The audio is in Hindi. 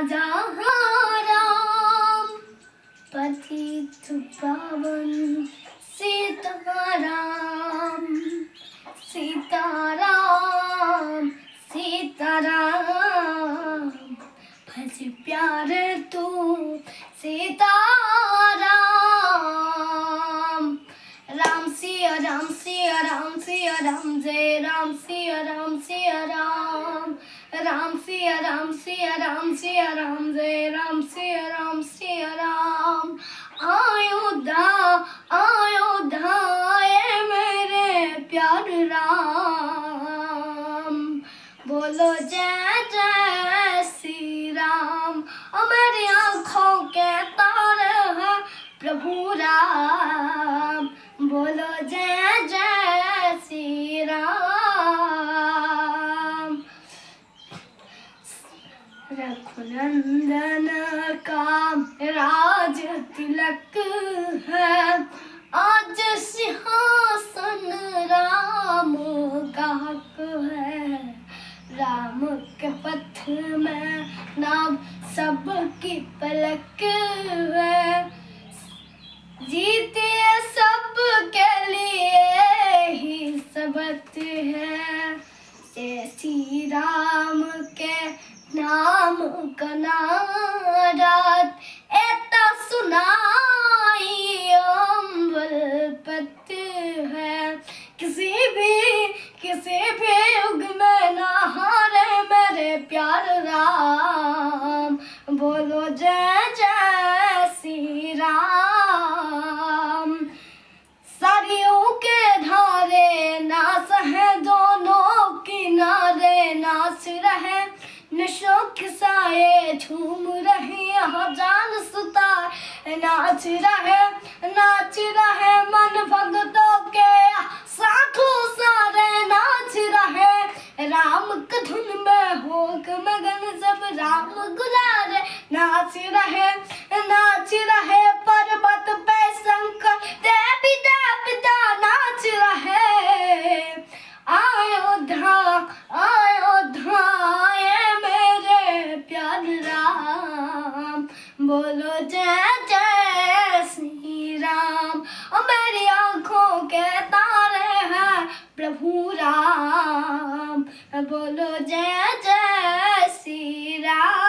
जहाँ राम पतित पावन सीताराम सीताराम सीताराम भज प्यार तू सीताराम राम सिया राम सिया राम सिया राम जय राम सिया राम सिया राम राम सिया राम सिया राम सिया राम जय राम सिया राम सिया राम अयोध्या अयोध्या ये मेरे प्यार राम बोलो जय जय श्री राम मेरी आँखों के तारे हैं प्रभु राम बोलो जय जय श्री राम रघुनंदन का राज तिलक है आज सिंहासन राम का हक है राम के पथ में नाम सबकी पलक है जीते सब के लिए ही सबक है श्री राम के नाम का नारात ऐता सुनाई अम्बल पत है किसी भी युग में ना हारे मेरे प्यार राम बोलो जय जय श्री राम सरियों के धारे नाच है दोनों किनारे नाच रहे निशोक साए झूम रही जान सुता नाच रहे मन भक्तों के साथों सारे नाच रहे राम की धुन में होक मगन सब राम गुलारे नाच रहे पर्वत पे शंकर देवी देवता नाच रहे अयोध्या अयोध्या ये मेरे प्यार राम बोलो जय जय श्री राम मेरी आँखों के तारे हैं प्रभु राम बोलो जय जय श्री राम।